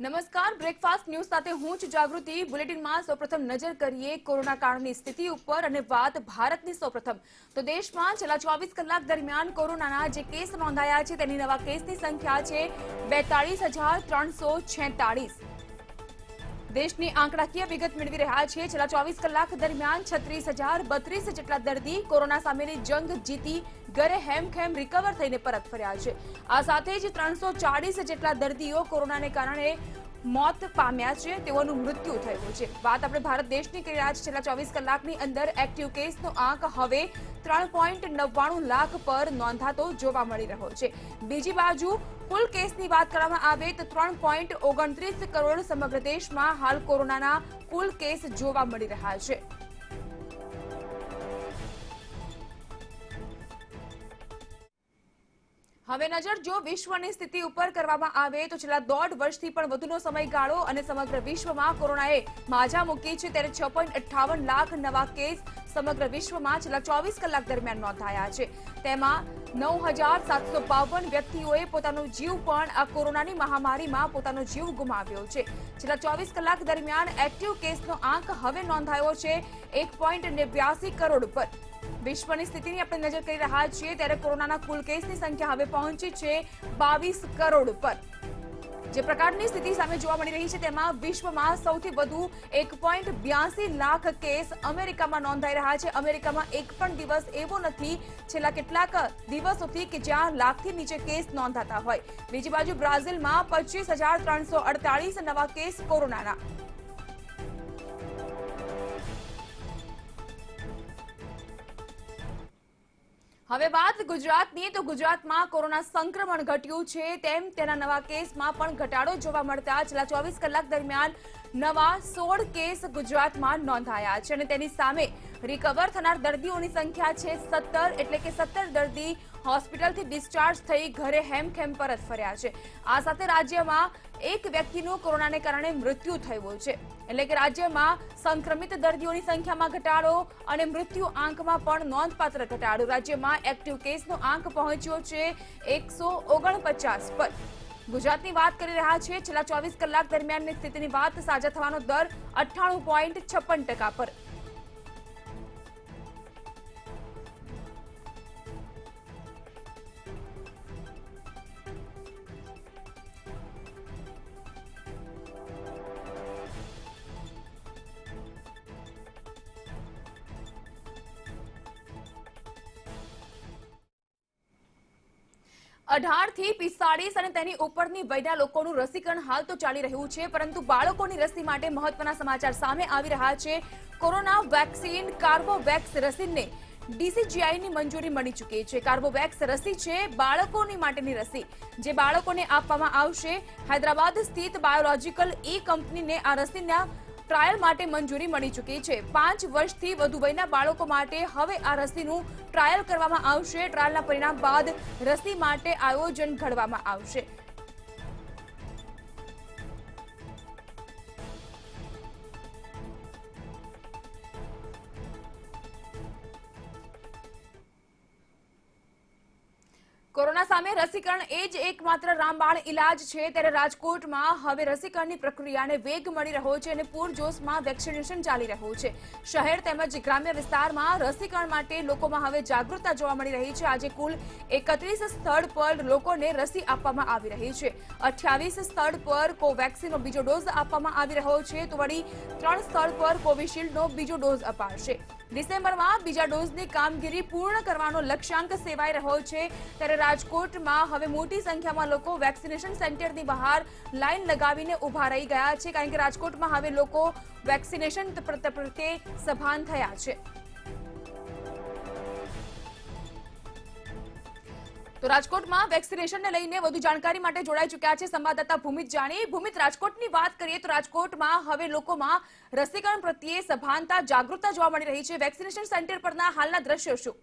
નમસ્કાર, breakfast news સાથે હું છું જાગૃતિ। બુલેટિનમાં સૌપ્રથમ નજર કરીએ કોરોના કાળની સ્થિતિ ઉપર અને વાત ભારતની। સૌપ્રથમ તો દેશમાં છેલ્લા 24 કલાક દરમિયાન કોરોનાના જે કેસ નોંધાયા છે તેની નવા કેસની સંખ્યા છે 42,346। દેશની આંકડાકીય વિગત મેળવી રહ્યા છીએ। છેલ્લા 24 કલાક દરમિયાન 36,032 જેટલા દર્દી કોરોના સામેની જંગ જીતી ઘરે હેમખેમ રિકવર થઈને પરત ફર્યા છે। આ સાથે જ 340 જેટલા દર્દીઓ કોરોનાને કારણે મોત પામ્યા છે, તેઓનું મૃત્યુ થયું છે। વાત આપણે ભારત દેશની કરી રહ્યા છીએ। છેલ્લા 24 કલાકની અંદર એક્ટિવ કેસનો આંક હવે 3.99 લાખ પર નોંધાતો જોવા મળી રહ્યો છે। બીજી બાજુ કુલ કેસની વાત કરવામાં આવે તો 3.29 કરોડ સમગ્ર દેશમાં હાલ કોરોનાના કુલ કેસ જોવા મળી રહ્યા છે। હવે નજર જો વિશ્વની સ્થિતિ ઉપર કરવામાં આવે તો છેલ્લા 1.5 વર્ષથી પણ વધુનો સમયગાળો અને સમગ્ર વિશ્વમાં કોરોનાએ માજા મૂકી છે, ત્યારે 6.58 લાખ નવા કેસ સમગ્ર વિશ્વમાં છેલ્લા 24 કલાક દરમિયાન નોંધાયા છે। તેમાં 9,752 વ્યક્તિઓએ પોતાનો જીવ પણ આ કોરોનાની મહામારીમાં પોતાનો જીવ ગુમાવ્યો છે। છેલ્લા 24 કલાક દરમિયાન એક્ટિવ કેસનો આંક હવે નોંધાયો છે 1.89 કરોડ પર। વિશ્વની સ્થિતિની આપણે નજર કરી રહ્યા છીએ ત્યારે કોરોનાના કુલ કેસની સંખ્યા હવે પહોંચી છે 22 કરોડ પર। જે પ્રકારની સ્થિતિ સામે જોવા મળી રહી છે તેમાં વિશ્વમાં સૌથી વધુ 1.82 લાખ કેસ અમેરિકામાં નોંધાઈ રહ્યા છે। અમેરિકામાં એક પણ દિવસ એવો નથી છેલ્લા કેટલાક દિવસોથી કે જ્યાં લાખથી નીચે કેસ નોંધાતા હોય। બીજી બાજુ બ્રાઝિલમાં 25,348 નવા કેસ કોરોનાના। હવે વાત ગુજરાતની તો ગુજરાતમાં કોરોના સંક્રમણ ઘટ્યું છે, તેમ તેના નવા કેસમાં પણ ઘટાડો જોવા મળતા છેલ્લા 24 કલાક દરમિયાન નવા 16 કેસ ગુજરાતમાં નોંધાયા છે અને તેની સામે રિકવર થનાર દર્દીઓની સંખ્યા છે 17, એટલે કે 17 દર્દી હોસ્પિટલથી ડિસ્ચાર્જ થઈ ઘરે હેમખેમ પરત ફર્યા છે। આ સાથે રાજ્યમાં એક વ્યક્તિનું કોરોનાને કારણે મૃત્યુ થયું છે, એટલે કે રાજ્યમાં સંક્રમિત દર્દીઓની સંખ્યામાં ઘટાડો અને મૃત્યુ આંકમાં પણ નોંધપાત્ર ઘટાડો। રાજ્યમાં એક્ટિવ કેસનો આંક પહોંચ્યો છે 149 પર। ગુજરાતની વાત કરી રહ્યા છીએ। છેલ્લા 24 કલાક દરમિયાનની સ્થિતિની વાત સાજા થવાનો દર 98.56% પર। થી 45 અને તેની ઉપરની વયના લોકોનું રસીકરણ હાલ તો ચાલી રહ્યું છે, પરંતુ બાળકોની રસી માટે મહત્વના સમાચાર સામે આવી રહ્યા છે। કોરોના વેક્સિન કાર્બોવેક્સ રસીને DCGIની મંજૂરી મળી ચૂકી છે। કાર્બોવેક્સ રસી છે બાળકોની માટેની રસી, જે બાળકોને આપવામાં આવશે। હૈદરાબાદ સ્થિત બાયોલોજિકલ કંપનીને આ રસીના ટ્રાયલ માટે મંજૂરી મળી ચૂકી છે। 5 વર્ષથી વધુ વયના બાળકો માટે હવે આ રસીનું ટ્રાયલ કરવામાં આવશે। ટ્રાયલના પરિણામ બાદ રસી માટે આયોજન ઘડવામાં આવશે। કોરોના સામે રસીકરણ એ જ એકમાત્ર રામબાણ ઇલાજ છે, ત્યારે રાજકોટમાં હવે રસીકરણની પ્રક્રિયાને વેગ મળી રહ્યો છે અને પૂરજોશમાં વેક્સિનેશન ચાલી રહ્યું છે। શહેર તેમજ ગ્રામ્ય વિસ્તારમાં રસીકરણ માટે લોકોમાં હવે જાગૃતતા જોવા મળી રહી છે। આજે કુલ 31 સ્થળ પર લોકોને રસી આપવામાં આવી રહી છે। 28 સ્થળ પર કોવેક્સિનનો બીજો ડોઝ આપવામાં આવી રહ્યો છે, તો વળી 3 સ્થળ પર કોવિશિલ્ડનો બીજો ડોઝ અપાશે। ડિસેમ્બરમાં બીજા ડોઝની કામગીરી પૂર્ણ કરવાનો લક્ષ્યાંક સેવાઈ રહ્યો છે, ત્યારે રાજકોટમાં હવે મોટી સંખ્યામાં લોકો વેક્સિનેશન સેન્ટરની બહાર લાઈન લગાવીને ઊભા રહી ગયા છે, કારણ કે રાજકોટમાં હવે લોકો વેક્સિનેશન પ્રત્યે સભાન થયા છે। તો રાજકોટમાં વેક્સિનેશનને લઈને વધુ જાણકારી માટે જોડાઈ ચૂક્યા છે સંવાદદાતા ભૂમિત જાની। ભૂમિત, રાજકોટની વાત કરીએ તો રાજકોટમાં હવે લોકોમાં રસીકરણ પ્રત્યે સભાનતા જાગૃતતા જોવા મળી રહી છે। વેક્સિનેશન સેન્ટર પરના હાલના દ્રશ્યો શું?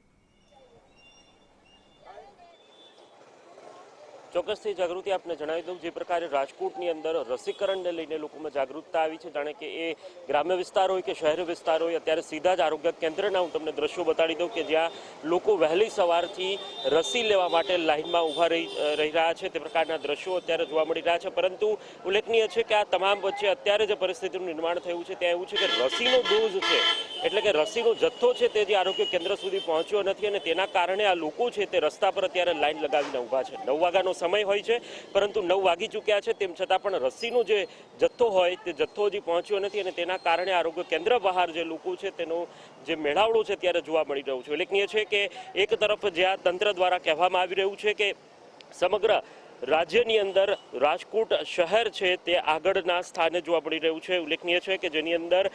ચોક્કસથી જાગૃતિ આપને જણાવી દઉં, જે પ્રકારે રાજકોટની અંદર રસીકરણને લઈને લોકોમાં જાગૃતતા આવી છે, જાણે કે એ ગ્રામ્ય વિસ્તાર હોય કે શહેરી વિસ્તાર હોય, અત્યારે સીધા જ આરોગ્ય કેન્દ્રના હું તમને દ્રશ્યો બતાડી દઉં કે જ્યાં લોકો વહેલી સવારથી રસી લેવા માટે લાઇનમાં ઊભા રહી રહ્યા છે. તે પ્રકારના દ્રશ્યો અત્યારે જોવા મળી રહ્યા છે. પરંતુ ઉલ્લેખનીય છે કે આ તમામ વચ્ચે અત્યારે જે પરિસ્થિતિનું નિર્માણ થયું છે ત્યાં એવું છે કે રસીનો ડોઝ છે, એટલે કે રસીનો જથ્થો છે તે જે આરોગ્ય કેન્દ્ર સુધી પહોંચ્યો નથી અને તેના કારણે આ લોકો છે તે રસ્તા પર અત્યારે લાઈન લગાવીને ઊભા છે. 9 વાગ્યાનો સમય હોય છે, પરંતુ 9 વાગી ચૂક્યા છે, તેમ છતાં પણ રસીનો જે જથ્થો હોય તે જથ્થો હજી પહોંચ્યો નથી અને તેના કારણે આરોગ્ય કેન્દ્ર બહાર જે લોકો છે તેનો જે મેળાવડો છે ત્યારે જોવા મળી રહ્યું છે. ઉલ્લેખનીય છે કે એક તરફ જ્યાં તંત્ર દ્વારા કહેવામાં આવી રહ્યું છે કે સમગ્ર રાજ્યની અંદર રાજકોટ શહેર છે તે આગળના સ્થાને જોવા મળી રહ્યું છે. ઉલ્લેખનીય છે કે જેની અંદર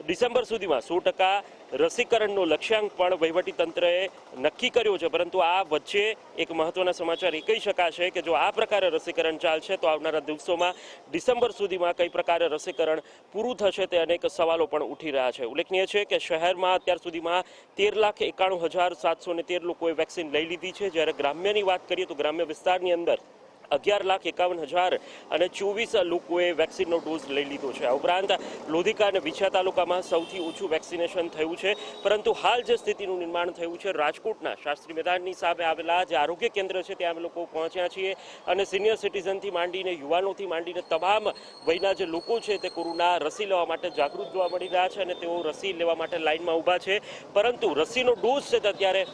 ડિસેમ્બર સુધીમાં 100% રસીકરણનો લક્ષ્યાંક પણ વહીવટીતંત્રએ નક્કી કર્યો છે. પરંતુ આ વચ્ચે એક મહત્વના સમાચાર એ કહી શકાશે કે જો આ પ્રકારે રસીકરણ ચાલશે તો આવનારા દિવસોમાં ડિસેમ્બર સુધીમાં કઈ પ્રકારે રસીકરણ પૂરું થશે તે અનેક સવાલો પણ ઉઠી રહ્યા છે. ઉલ્લેખનીય છે કે શહેરમાં અત્યાર સુધીમાં 13,91,713 લોકોએ વેક્સિન લઈ લીધી છે, જ્યારે ગ્રામ્યની વાત કરીએ તો ગ્રામ્ય વિસ્તારની અંદર 11,51,024 લોકોએ વેક્સિનનો ડોઝ લઈ લીધો છે. આ ઉપરાંત લોધિકા અને વિછા તાલુકામાં સૌથી ઓછું વેક્સિનેશન થયું છે. પરંતુ હાલ જે સ્થિતિનું નિર્માણ થયું છે રાજકોટના શાસ્ત્રી મેદાનની સામે આવેલા જે આરોગ્ય કેન્દ્ર છે ત્યાં અમે લોકો પહોંચ્યા છીએ અને સિનિયર સિટીઝનથી માંડીને યુવાનોથી માંડીને તમામ વયના જે લોકો છે તે કોરોના રસી લેવા માટે જાગૃત જોવા મળી રહ્યા છે અને તેઓ રસી લેવા માટે લાઇનમાં ઊભા છે. પરંતુ રસીનો ડોઝ છે તે અત્યારે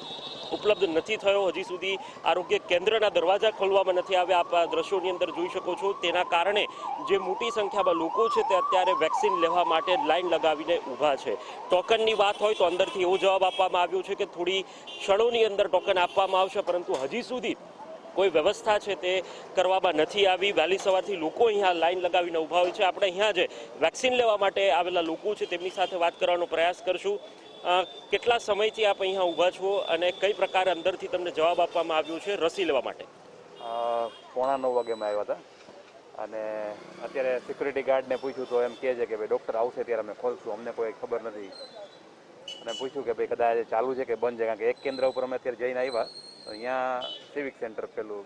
ઉપલબ્ધ નથી થયો. હજી સુધી આરોગ્ય કેન્દ્રના દરવાજા ખોલવામાં નથી આવ્યા. આપ આ દ્રશ્યોની અંદર જોઈ શકો છો. તેના કારણે જે મોટી સંખ્યામાં લોકો છે તે અત્યારે વેક્સિન લેવા માટે લાઈન લગાવીને ઊભા છે. ટોકનની વાત હોય તો અંદરથી એવો જવાબ આપવામાં આવ્યો છે કે થોડી ક્ષણોની અંદર ટોકન આપવામાં આવશે, પરંતુ હજી સુધી કોઈ વ્યવસ્થા છે તે કરવામાં નથી આવી. વહેલી સવારથી લોકો અહીંયા લાઈન લગાવીને ઊભા હોય છે. આપણે અહીંયા જે વેક્સિન લેવા માટે આવેલા લોકો છે તેમની સાથે વાત કરવાનો પ્રયાસ કરશું. કેટલા સમયથી આપ અહીંયા ઊભા છો અને કઈ પ્રકારે અંદરથી તમને જવાબ આપવામાં આવ્યો છે રસી લેવા માટે? 9:15 વાગ્યામાં આવ્યા હતા અને અત્યારે સિક્યુરિટી ગાર્ડને પૂછ્યું તો એમ કહે છે કે ભાઈ ડૉક્ટર આવશે ત્યારે અમે ખોલશું, અમને કોઈ ખબર નથી. અને પૂછ્યું કે ભાઈ કદાચ ચાલુ છે કે બંધ છે, કારણ કે એક કેન્દ્ર ઉપર અમે અત્યારે જઈને આવ્યા તો અહીંયા સિવિક સેન્ટર પેલું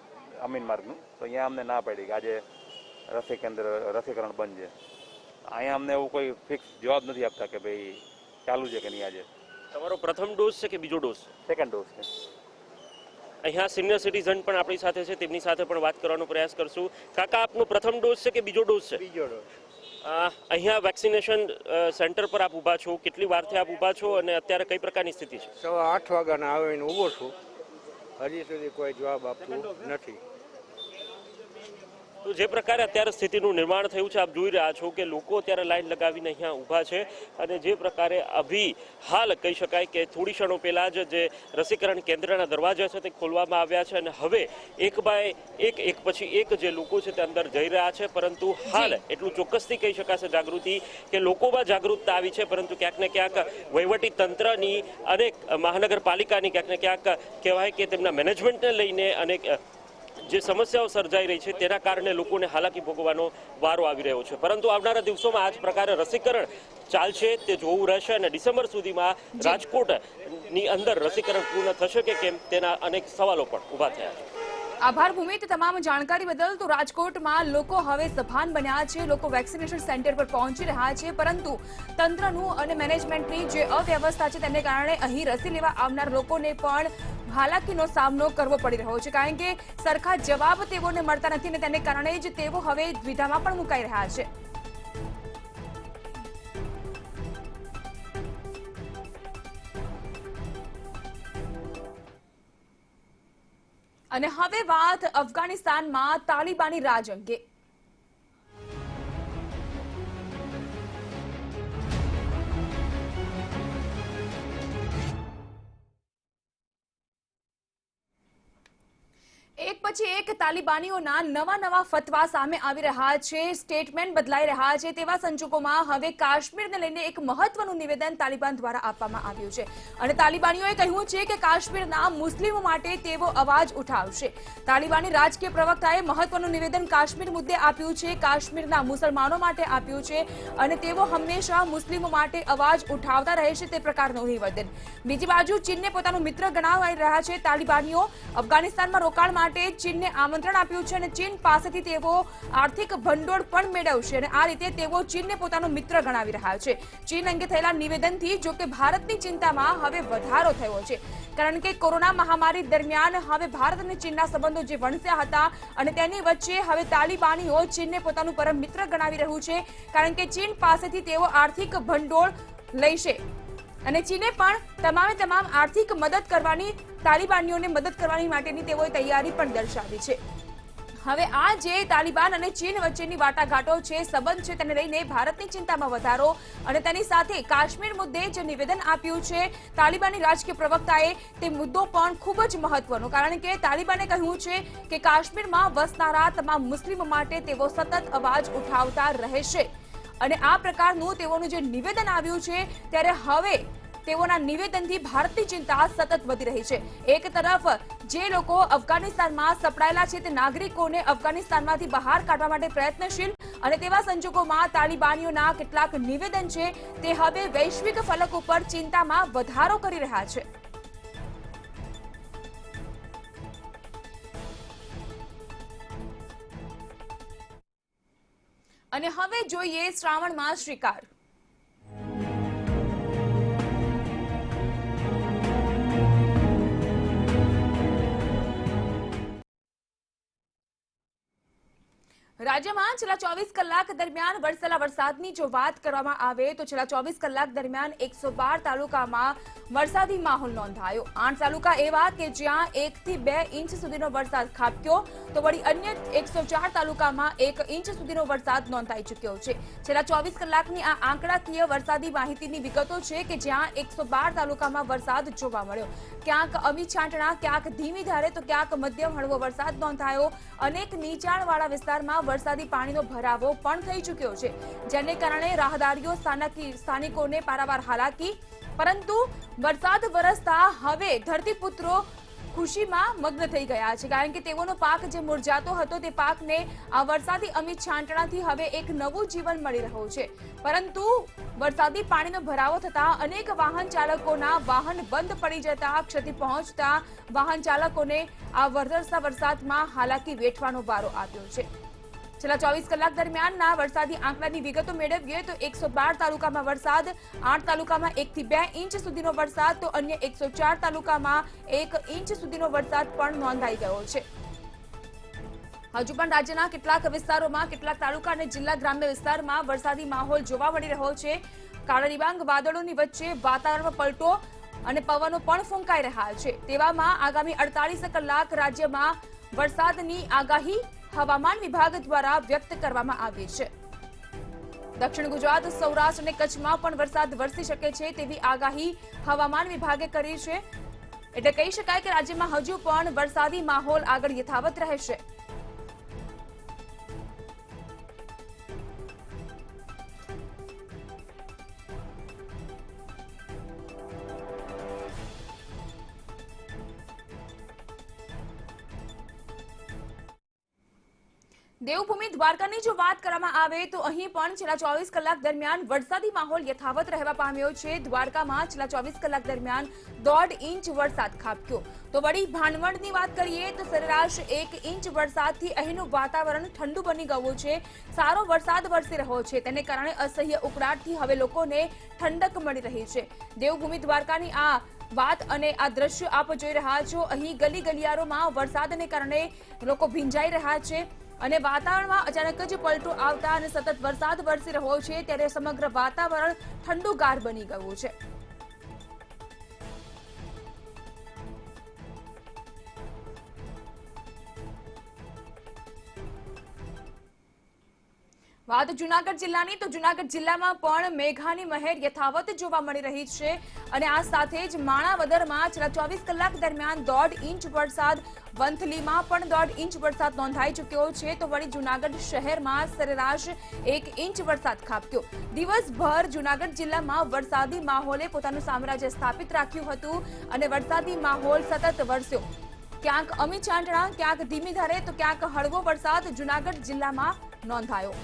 અમીન માર્ગનું, તો અહીંયા અમને ના પાડી કે આજે રસીકરણ બંધ છે. અહીંયા અમને એવું કોઈ ફિક્સ જવાબ નથી આપતા કે ભાઈ ચાલુ છે કે નહીં. આજે તમારો પ્રથમ ડોઝ છે કે બીજો ડોઝ? સેકન્ડ ડોઝ છે. અહીંયા સિનિયર સિટીઝન પણ આપણી સાથે છે, તેમની સાથે પણ વાત કરવાનો પ્રયાસ કરશું. કાકા, આપનો પ્રથમ ડોઝ છે કે બીજો ડોઝ છે? બીજો ડોઝ. અહીંયા વેક્સિનેશન સેન્ટર પર આપ ઊભા છો, કેટલી વારથી આપ ઊભા છો અને અત્યારે કઈ પ્રકારની સ્થિતિ છે? 8:15 વાગ્યાના આવીને ઊભો છું, હજી સુધી કોઈ જવાબ આપતું નથી. તો જે પ્રકારે અત્યારે સ્થિતિનું નિર્માણ થયું છે આપ જોઈ રહ્યા છો કે લોકો અત્યારે લાઈન લગાવીને અહીંયા ઊભા છે અને જે પ્રકારે હાલ કહી શકાય કે થોડી ક્ષણો પહેલાં જ જે રસીકરણ કેન્દ્રના દરવાજા છે તે ખોલવામાં આવ્યા છે અને હવે એક બાય એક પછી એક જે લોકો છે તે અંદર જઈ રહ્યા છે. પરંતુ હાલ એટલું ચોક્કસથી કહી શકાશે જાગૃતિ કે લોકોમાં જાગૃતતા આવી છે, પરંતુ ક્યાંક ને ક્યાંક વહીવટી તંત્રની અને મહાનગરપાલિકાની ક્યાંક ને ક્યાંક કહેવાય કે તેમના મેનેજમેન્ટને લઈને અનેક જે સમસ્યાઓ સર્જાઈ રહી છે તેના કારણે લોકોને હાલાકી ભોગવવાનો વારો આવી રહ્યો છે. પરંતુ આવનારા દિવસોમાં આ જ પ્રકારે રસીકરણ ચાલશે તે જોવું રહેશે અને ડિસેમ્બર સુધીમાં રાજકોટની અંદર રસીકરણ પૂર્ણ થશે કે કેમ તેના અનેક સવાલો પણ ઊભા થયા છે. આભાર ભૂમિત તમામ જાણકારી બદલ. તો રાજકોટમાં લોકો હવે સભાન બન્યા છે, લોકો વેક્સિનેશન સેન્ટર પર પહોંચી રહ્યા છે, પરંતુ તંત્રનું અને મેનેજમેન્ટની જે અવ્યવસ્થા છે તેને કારણે અહીં રસી લેવા આવનાર લોકોને પણ હાલાકીનો સામનો કરવો પડી રહ્યો છે, કારણ કે સરખા જવાબ તેઓને મળતા નથી અને તેને કારણે જ તેઓ હવે દ્વિધામાં પણ મુકાઈ રહ્યા છે. અને હવે વાત અફઘાનિસ્તાનમાં તાલિબાની રાજ અંગે. એક પછી એક તાલિબાનીઓના નવા ફતવા સામે આવી રહ્યા છે, સ્ટેટમેન્ટ બદલાઈ રહ્યા છે. તેવા સંજોગોમાં હવે કાશ્મીરને લઈને એક મહત્વનું નિવેદન તાલિબાન દ્વારા આપવામાં આવ્યું છે અને તાલિબાનીઓએ કહ્યું છે કે કાશ્મીરના મુસ્લિમો માટે તેઓ અવાજ ઉઠાવશે. તાલિબાની રાજકીય પ્રવક્તાએ મહત્વનું નિવેદન કાશ્મીર મુદ્દે આપ્યું છે, કાશ્મીરના મુસલમાનો માટે આપ્યું છે અને તેઓ હંમેશા મુસ્લિમો માટે અવાજ ઉઠાવતા રહેશે તે પ્રકારનું નિવેદન. બીજી બાજુ ચીનને પોતાનું મિત્ર ગણાવી રહ્યા છે તાલિબાનીઓ. અફઘાનિસ્તાનમાં રોકાણ માટે ચીનને આમંત્રણ આપ્યું છે અને ચીન પાસેથી તેઓ આર્થિક ભંડોળ પણ મેળવશે અને આ રીતે તેઓ ચીનને પોતાનો મિત્ર ગણાવી રહ્યા છે. ચીન અંગે થયેલા નિવેદનથી જો કે ભારતની ચિંતામાં હવે વધારો થયો છે, કારણ કે કોરોના મહામારી દરમિયાન હવે ભારત અને ચીનના સંબંધો જે વણસ્યા હતા અને તેની વચ્ચે હવે તાલિબાનીઓ ચીનને પોતાનું પરમ મિત્ર ગણાવી રહ્યું છે, કારણ કે ચીન પાસેથી તેઓ આર્થિક ભંડોળ લેશે અને ચીને પણ તમામ આર્થિક મદદ કરવાની, તાલિબાનીઓને મદદ કરવાની માટેની તેઓએ તૈયારી પણ દર્શાવી છે. હવે આ જે તાલિબાન અને ચીન વચ્ચેની વાટાઘાટો છે, સંબંધ છે, તેને લઈને ભારતની ચિંતામાં વધારો અને તેની સાથે કાશ્મીર મુદ્દે જે નિવેદન આપ્યું છે તાલિબાની રાજકીય પ્રવક્તાએ, તે મુદ્દો પણ ખૂબ જ મહત્વનો, કારણ કે તાલિબાને કહ્યું છે કે કાશ્મીરમાં વસનારા તમામ મુસ્લિમો માટે તેઓ સતત અવાજ ઉઠાવતા રહેશે અને આ પ્રકારનું તેઓનું જે નિવેદન આવ્યું છે ત્યારે હવે તેઓના નિવેદનથી ભારતની ચિંતા સતત વધી રહી છે. એક તરફ જે લોકો અફઘાનિસ્તાનમાં સપડાયેલા છે તે નાગરિકોને અફઘાનિસ્તાનમાંથી બહાર કાઢવા માટે પ્રયત્નશીલ અને તેવા સંજોગોમાં તાલિબાનીઓના કેટલાક નિવેદન છે તે હવે વૈશ્વિક ફલક ઉપર ચિંતામાં વધારો કરી રહ્યા છે. અને હવે જોઈએ શ્રાવણમાં શ્રીકાર. રાજ્યમાં છેલ્લા 24 કલાક દરમિયાન વરસેલા વરસાદની જો વાત કરવામાં આવે તો છેલ્લા 24 કલાક દરમિયાન 112 તાલુકામાં વરસાદી માહોલ નોંધાયો. 8 તાલુકા એવા કે જ્યાં 1 થી 2 ઇંચ સુધીનો વરસાદ ખાબક્યો તો વળી અન્ય 104 તાલુકામાં 1 ઇંચ સુધીનો વરસાદ નોંધાઈ ચૂક્યો છે. છેલ્લા 24 કલાકની આ આંકડાકીય વરસાદી માહિતીની વિગતો છે કે જ્યાં 112 તાલુકામાં વરસાદ જોવા મળ્યો. ક્યાંક અમી છાંટણા, ક્યાંક ધીમી ધારે તો ક્યાંક મધ્યમ હળવો વરસાદ નોંધાયો. અનેક નીચાણવાળા વિસ્તારમાં વરસાદી પાણીનો ભરાવો પણ થઈ ચૂક્યો છે, જેને કારણે રાહદારીઓ સ્થાનિકોને પારાવાર હાલાકી. પરંતુ વરસાદ વરસતા હવે ધરતીપુત્રો ખુશીમાં મગ્ન થઈ ગયા છે, કારણ કે તેઓનો પાક જે મુરઝાતો હતો તે પાકને આ વરસાદી અમિત છાંટણાથી હવે એક નવું જીવન મળી રહ્યું છે. પરંતુ વરસાદી પાણીનો ભરાવો થતા અનેક વાહન ચાલકોના વાહન બંધ પડી જતા ક્ષતિ પહોંચતા વાહન ચાલકોને આ વરસતા વરસાદમાં હાલાકી વેઠવાનો વારો આવ્યો છે. છેલ્લા 24 કલાક દરમિયાનના વરસાદી આંકડાની વિગતો મેળવીએ તો 112 તાલુકામાં વરસાદ, 8 તાલુકામાં 1 થી 2 ઇંચ સુધીનો વરસાદ તો અન્ય 104 તાલુકામાં 1 ઇંચ સુધીનો વરસાદ પણ નોંધાઈ ગયો છે. હજુ પણ રાજ્યના કેટલાક વિસ્તારોમાં, કેટલાક તાલુકા અને જિલ્લા ગ્રામ્ય વિસ્તારમાં વરસાદી માહોલ જોવા મળી રહ્યો છે. કાળા ડિબાંગ વાદળોની વચ્ચે વાતાવરણમાં પલટો અને પવનો પણ ફૂંકાઈ રહ્યા છે. તેવામાં આગામી 48 કલાક રાજ્યમાં વરસાદની આગાહી હવામાન વિભાગ દ્વારા વ્યક્ત કરવામાં આવી છે. દક્ષિણ ગુજરાત, સૌરાષ્ટ્ર અને કચ્છમાં પણ વરસાદ વરસી શકે છે તેવી આગાહી હવામાન વિભાગે કરી છે. એટલે કહી શકાય કે રાજ્યમાં હજુ પણ વરસાદી માહોલ આગળ યથાવત રહેશે. દેવભૂમિ દ્વારકાની જો વાત કરવામાં આવે તો અહીં પણ છેલ્લા 24 કલાક દરમિયાન વરસાદી માહોલ યથાવત રહેવા પામ્યો છે. દ્વારકામાં છેલ્લા 24 કલાક દરમિયાન 1.5 ઇંચ વરસાદ ખાબક્યો. તો વળી ભાણવડની વાત કરીએ તો સરેરાશ 1 ઇંચ વરસાદથી અહીંનું વાતાવરણ ઠંડુ બની ગયું છે. સારો વરસાદ વરસી રહ્યો છે, તેને કારણે અસહ્ય ઉકળાટથી હવે લોકોને ઠંડક મળી રહી છે. દેવભૂમિ દ્વારકાની આ વાત અને આ દ્રશ્ય આપ જોઈ રહ્યા છો. અહીં ગલી ગલિયારોમાં વરસાદને કારણે લોકો ભીંજાઈ રહ્યા છે અને વાતાવરણમાં અચાનક જ પલટો આવતા અને સતત વરસાદ વરસી રહ્યો છે ત્યારે સમગ્ર વાતાવરણ ઠંડુગાર બની ગયું છે. વાત જૂનાગઢ જિલ્લાની તો જૂનાગઢ જિલ્લામાં પણ મેઘાની મહેર યથાવત જોવા મળી રહી છે અને આ સાથે જ માણાવદરમાં છેલ્લા 24 કલાક દરમિયાન 1.5 ઇંચ વરસાદ, વંથલીમાં પણ 1.5 ઇંચ વરસાદ નોંધાઈ ચૂક્યો છે. તો વળી જૂનાગઢ શહેરમાં સરેરાશ 1 ઇંચ વરસાદ ખાબક્યો. દિવસભર જૂનાગઢ જિલ્લામાં વરસાદી માહોલે પોતાનું સામ્રાજ્ય સ્થાપિત રાખ્યું હતું અને વરસાદી માહોલ સતત વરસ્યો. ક્યાંક અમી છાંટણા, ક્યાંક ધીમી ધારે તો ક્યાંક હળવો વરસાદ જૂનાગઢ જિલ્લામાં નોંધાયો.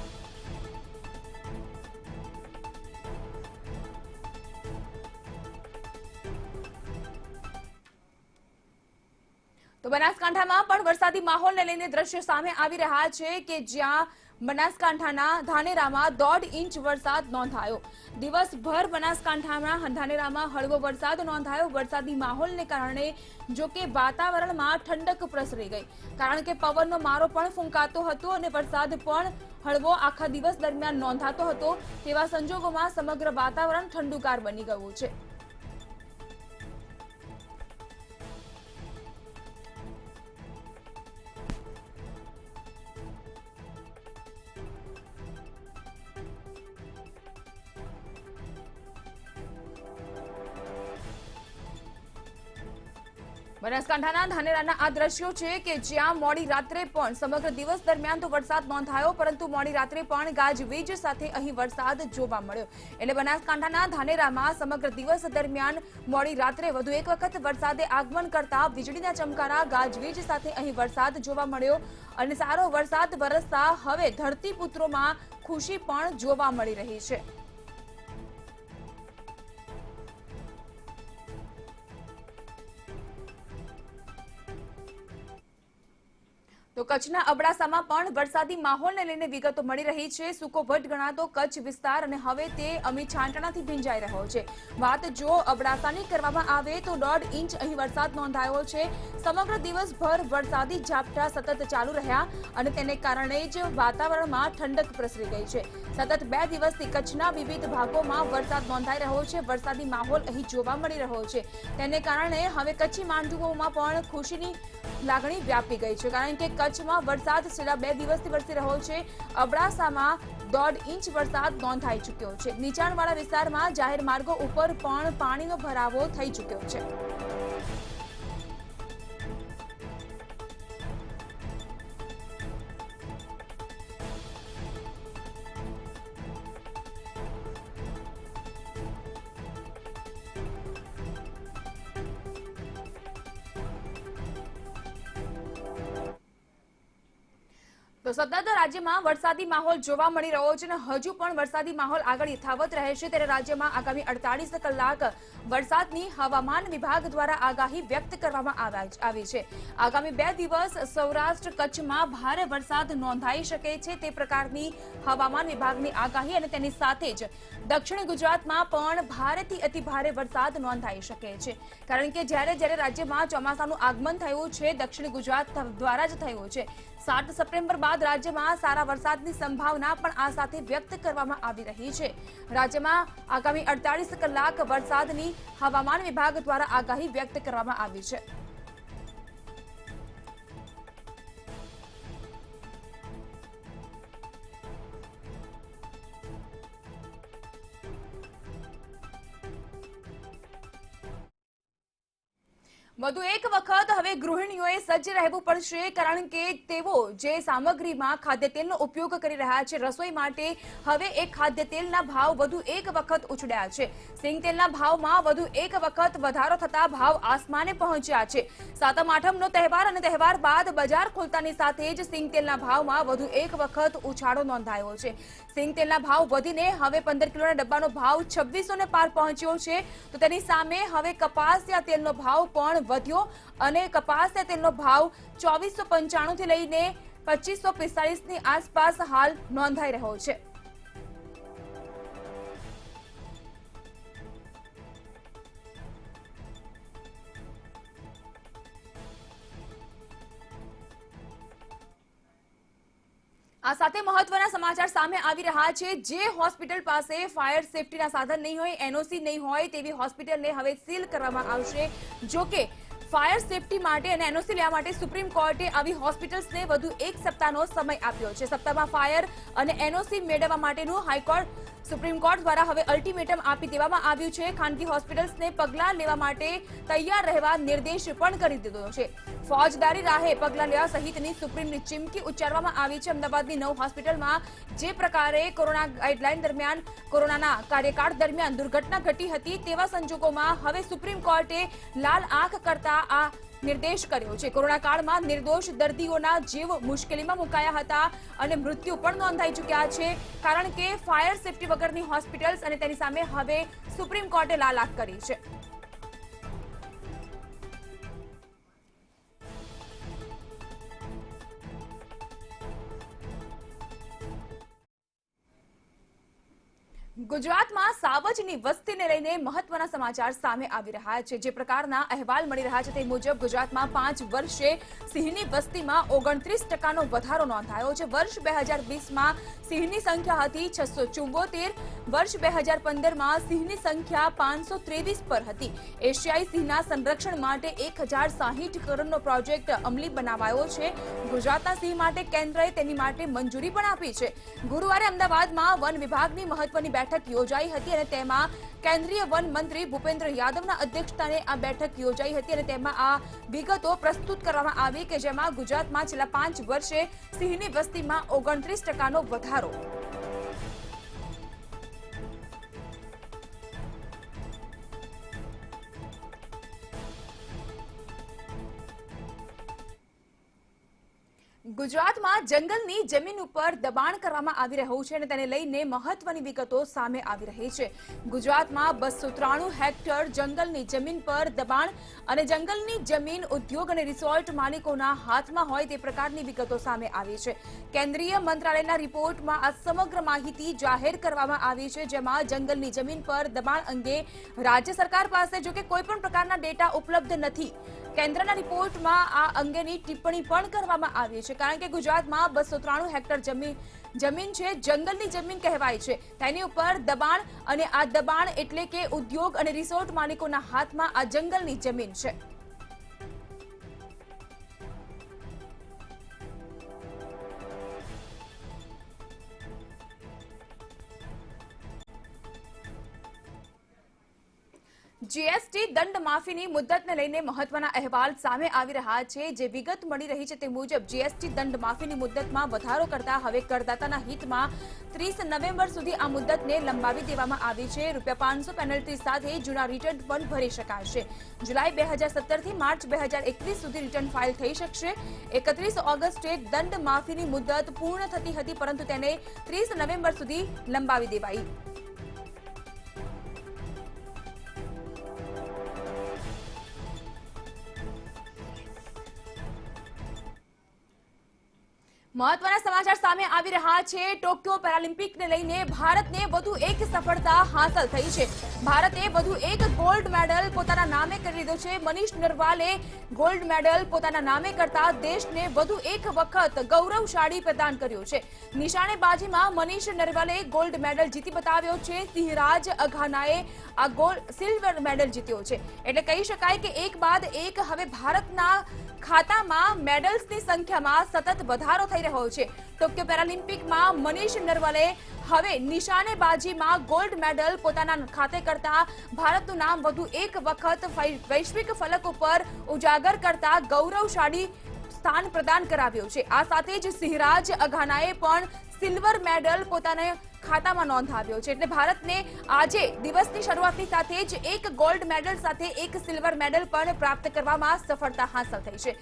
તો બનાસકાંઠામાં પણ વરસાદી માહોલને લઈને દ્રશ્યો સામે આવી રહ્યા છે કે જ્યાં બનાસકાંઠાના ધાનેરામાં 1.5 ઇંચ વરસાદ નોંધાયો. દિવસભર બનાસકાંઠાના ધાનેરામાં હળવો વરસાદ નોંધાયો. વરસાદી માહોલને કારણે જો કે વાતાવરણમાં ઠંડક પ્રસરી ગઈ, કારણ કે પવનનો મારો પણ ફૂંકાતો હતો અને વરસાદ પણ હળવો આખા દિવસ દરમિયાન નોંધાતો હતો. તેવા સંજોગોમાં સમગ્ર વાતાવરણ ઠંડુગાર બની ગયું છે. બનાસકાંઠાના ધાનેરાના આ દ્રશ્યો છે કે જ્યાં મોડી રાત્રે પણ સમગ્ર દિવસ દરમિયાન તો વરસાદ નોંધાયો, પરંતુ મોડી રાત્રે પણ ગાજવીજ સાથે અહીં વરસાદ જોવા મળ્યો. એટલે બનાસકાંઠાના ધાનેરામાં સમગ્ર દિવસ દરમિયાન મોડી રાત્રે વધુ એક વખત વરસાદે આગમન કરતા વીજળીના ચમકારા ગાજવીજ સાથે અહીં વરસાદ જોવા મળ્યો અને સારો વરસાદ વરસતા હવે ધરતીપુત્રોમાં ખુશી પણ જોવા મળી રહી છે. તો કચ્છના અબડાસામાં પણ વરસાદી માહોલને લઈને વિગતો મળી રહી છે. સૂકો ભટ્ટ ગણાતો કચ્છ વિસ્તાર અને હવે તે અમી છાંટણાથી ભીંજાઈ રહ્યો છે. વાત જો અબડાસાની કરવામાં આવે તો 1.5 ઇંચ અહીં વરસાદ નોંધાયો છે. સમગ્ર દિવસભર વરસાદી ઝાપટા સતત ચાલુ રહ્યા અને તેને કારણે જ વાતાવરણમાં ઠંડક પ્રસરી ગઈ છે. સતત 2 દિવસથી કચ્છના વિવિધ ભાગોમાં વરસાદ નોંધાઈ રહ્યો છે. વરસાદી માહોલ અહીં જોવા મળી રહ્યો છે. તેને કારણે હવે કચ્છી માંડવીઓમાં પણ ખુશીની લાગણી વ્યાપી ગઈ છે, કારણ કે કચ્છમાં વરસાદ છેલ્લા 2 દિવસથી વરસી રહ્યો છે. અબડાસામાં 1.5 ઇંચ વરસાદ નોંધાઈ ચૂક્યો છે. નીચાણવાળા વિસ્તારમાં જાહેર માર્ગો ઉપર પણ પાણીનો ભરાવો થઈ ચૂક્યો છે. તો સતત રાજ્યમાં વરસાદી માહોલ જોવા મળી રહ્યો છે અને હજુ પણ વરસાદી માહોલ આગળ યથાવત રહેશે. ત્યારે રાજ્યમાં આગામી 48 કલાક વરસાદની હવામાન વિભાગ દ્વારા આગાહી વ્યક્ત કરવામાં આવી છે. આગામી 2 દિવસ સૌરાષ્ટ્ર કચ્છમાં ભારે વરસાદ નોંધાઈ શકે છે તે પ્રકારની હવામાન વિભાગની આગાહી અને તેની સાથે જ દક્ષિણ ગુજરાતમાં પણ ભારેથી અતિભારે વરસાદ નોંધાઈ શકે છે, કારણ કે જ્યારે રાજ્યમાં ચોમાસાનું આગમન થયું છે દક્ષિણ ગુજરાત દ્વારા જ થયું છે. 7 સપ્ટેમ્બર બાદ રાજ્યમાં સારા વરસાદની સંભાવના પણ આ સાથે વ્યક્ત કરવામાં આવી રહી છે. રાજ્યમાં આગામી 48 કલાક વરસાદની હવામાન વિભાગ દ્વારા આગાહી વ્યક્ત કરવામાં આવી છે. વધુ એક વખત હવે ગૃહિણીઓએ સજ્જ રહેવું પડશે, કારણ કે તેઓ જે સામગ્રીમાં ખાદ્ય તેલનો ઉપયોગ કરી રહ્યા છે રસોઈ માટે, હવે એ ખાદ્ય તેલના ભાવ વધુ એક વખત ઉછળ્યા છે. સિંગ તેલના ભાવમાં વધુ એક વખત વધારો થતા ભાવ આસમાને પહોંચ્યા છે. સાતમ આઠમનો તહેવાર અને તહેવાર બાદ બજાર ખુલતાની સાથે જ સિંગ તેલના ભાવમાં વધુ એક વખત ઉછાળો નોંધાયો છે. સિંગ તેલના ભાવ વધીને હવે 15 કિલોના ડબ્બાનો ભાવ 2600 ને પાર પહોંચ્યો છે. તો તેની સામે હવે કપાસિયા તેલનો ભાવ પણ વધ્યો અને કપાસિયા તેલનો ભાવ 2495 થી લઈને 2545 ની આસપાસ હાલ નોંધાઈ રહ્યો છે. આ સાથે મહત્વના સમાચાર સામે આવી રહ્યા છે. જે હોસ્પિટલ પાસે ફાયર સેફટીના સાધન નહીં હોય, એનઓસી નહીં હોય, તેવી હોસ્પિટલને હવે સીલ કરવામાં આવશે. જો કે ફાયર સેફટી માટે અને એનઓસી લેવા માટે સુપ્રીમ કોર્ટે આવી હોસ્પિટલ્સને વધુ 1 સપ્તાહનો સમય આપ્યો છે. સપ્તાહમાં ફાયર અને એનઓસી મેળવવા માટેનું હાઈકોર્ટ સુપ્રીમ કોર્ટ દ્વારા હવે અલ્ટિમેટમ આપી દેવામાં આવ્યું છે. ખાનગી હોસ્પિટલ્સને પગલાં લેવા માટે તૈયાર રહેવા નિર્દેશ પણ કરી દીધો છે. ફોજદારી રાહે પગલાં લેવા સહિતની સુપ્રીમની ચીમકી ઉચ્ચારવામાં આવી છે. અમદાવાદની 9 હોસ્પિટલમાં જે પ્રકારે કોરોના ગાઈડલાઈન દરમિયાન કોરોનાના કાર્યકાળ દરમિયાન દુર્ઘટના ઘટી હતી, તેવા સંજોગોમાં હવે સુપ્રીમ કોર્ટે લાલ આંખ કરતા આ નિર્દેશ કર્યો છે. કોરોના કાળમાં નિર્દોષ દર્દીઓના જીવ મુશ્કેલીમાં મુકાયા હતા અને મૃત્યુ પણ નોંધાઈ ચૂક્યા છે, કારણ કે ફાયર સેફટી વગરની હોસ્પિટલ્સ અને તેની સામે હવે સુપ્રીમ કોર્ટે લાલ આંખ કરી છે. ગુજરાતમાં સાવજની વસ્તીને લઈને મહત્વના સમાચાર સામે આવી રહ્યા છે. જે પ્રકારના અહેવાલ મળી રહ્યા છે તે મુજબ ગુજરાતમાં 5 વર્ષે સિંહની વસ્તીમાં 29% વધારો નોંધાયો છે. વર્ષ 2020માં સિંહની સંખ્યા હતી 674, વર્ષ 2015માં સિંહની સંખ્યા 523 પર હતી. એશિયાઈ સિંહના સંરક્ષણ માટે 1060 કરોડનો પ્રોજેક્ટ અમલી બનાવાયો છે. ગુજરાતના સિંહ માટે કેન્દ્રએ તેની માટે મંજૂરી પણ આપી છે. ગુરુવારે અમદાવાદમાં વન વિભાગની મહત્વની બેઠક યોજાઈ હતી અને તેમાં કેન્દ્રીય વન મંત્રી ભૂપેન્દ્ર યાદવના અધ્યક્ષસ્થાને આ બેઠક યોજાઈ હતી અને તેમાં આ વિગતો પ્રસ્તુત કરવામાં આવી કે જેમાં ગુજરાતમાં છેલ્લા 5 વર્ષે સિંહની વસ્તીમાં 29%નો વધારો. ગુજરાતમાં જંગલની જમીન ઉપર દબાણ કરવામાં આવી રહ્યું છે અને તેને લઈને મહત્વની વિગતો સામે આવી રહી છે. ગુજરાતમાં 293 હેક્ટર જંગલની જમીન પર દબાણ અને જંગલની જમીન ઉદ્યોગ અને રિસોર્ટ માલિકોના હાથમાં હોય તે પ્રકારની વિગતો સામે આવી છે. કેન્દ્રીય મંત્રાલયના રિપોર્ટમાં આ સમગ્ર માહિતી જાહેર કરવામાં આવી છે, જેમાં જંગલની જમીન પર દબાણ અંગે રાજ્ય સરકાર પાસે જો કે કોઈ પણ પ્રકારના ડેટા ઉપલબ્ધ નથી. કેન્દ્રના રિપોર્ટમાં આ અંગેની ટિપ્પણી પણ કરવામાં આવી છે, કારણ કે ગુજરાતમાં 293 હેક્ટર જમીન છે, જંગલની જમીન કહેવાય છે, તેની ઉપર દબાણ અને આ દબાણ એટલે કે ઉદ્યોગ અને રિસોર્ટ માલિકોના હાથમાં આ જંગલની જમીન છે. જીએસટી દંડ માફીની મુદ્દતને લઈને મહત્વના અહેવાલ સામે આવી રહ્યા છે. જે વિગત મળી રહી છે તે મુજબ જીએસટી દંડ માફીની મુદ્દતમાં વધારો કરતા હવે કરદાતાના હિતમાં 30 નવેમ્બર સુધી આ મુદ્દતને લંબાવી દેવામાં આવી છે. ₹500 પેનલ્ટી સાથે જૂના રિટર્ન પણ ભરી શકાશે. જુલાઈ 2017 થી માર્ચ 2021 સુધી રિટર્ન ફાઇલ થઈ શકશે. 31 ઓગસ્ટે દંડ માફીની મુદ્દત પૂર્ણ થતી હતી, પરંતુ તેને 30 નવેમ્બર સુધી લંબાવી દેવાઈ. મહત્વના સમાચાર સામે આવી રહ્યા છે. ટોક્યો પેરાલિમ્પિકને લઈને ભારતને વધુ એક સફળતા હાંસલ થઈ છે. ભારતે વધુ એક ગોલ્ડ મેડલ પોતાના નામે કરી લીધો છે. મનીષ નરવાલે ગોલ્ડ મેડલ પોતાના નામે કરતા દેશને વધુ એક વખત ગૌરવશાળી પ્રદાન કર્યું છે. નિશાનેબાજીમાં મનીષ નરવાલે ગોલ્ડ મેડલ જીતી બતાવ્યો છે. સિંહરાજ અઘાનાએ આ સિલ્વર મેડલ જીત્યો છે. એટલે કહી શકાય કે એક બાદ એક હવે ભારતના ખાતામાં મેડલ્સની સંખ્યામાં સતત વધારો થઈ રહ્યો છે. ટોક્યો પેરાલિમ્પિકમાં મનીષ નરવાલે હવે નિશાનેબાજીમાં ગોલ્ડ મેડલ પોતાના ખાતે કરતા ભારતનું નામ વધુ એક વખત વૈશ્વિક ફલક ઉપર ઉજાગર કરતા ગૌરવશાળી સ્થાન પ્રદાન કરાવ્યું છે. આ સાથે જ સિંહરાજ અઘાનાએ પણ સિલ્વર મેડલ પોતાના ખાતામાં નોંધાવ્યો છે. એટલે ભારતને આજે દિવસની શરૂઆતની સાથે જ એક ગોલ્ડ મેડલ સાથે એક સિલ્વર મેડલ પણ પ્રાપ્ત કરવામાં સફળતા હાંસલ થઈ છે.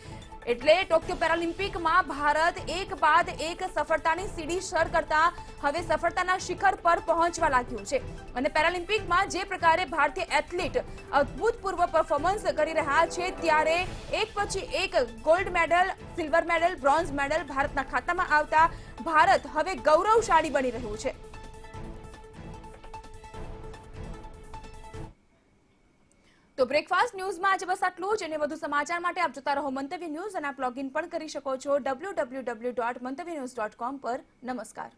એટલે ટોક્યો પેરાલિમ્પિકમાં ભારત એક બાદ એક સફળતાની સીડી સર કરતા હવે સફળતાના શિખર પર પહોંચવા લાગ્યું છે. અને પેરાલિમ્પિકમાં જે પ્રકારે ભારતીય એથ્લીટ અભૂતપૂર્વ પરફોર્મન્સ કરી રહ્યા છે, ત્યારે એક પછી એક gold medal, silver medal, bronze medal ભારતના ખાતામાં આવતા ભારત હવે ગૌરવશાળી બની રહ્યું છે. તો બ્રેકફાસ્ટ ન્યૂઝમાં આજે બસ આટલું જ. અને વધુ સમાચાર માટે આપ જોતા રહો મંતવ્ય ન્યૂઝ અને આપ લોગિન પણ કરી શકો છો www.mantavynews.com પર. નમસ્કાર.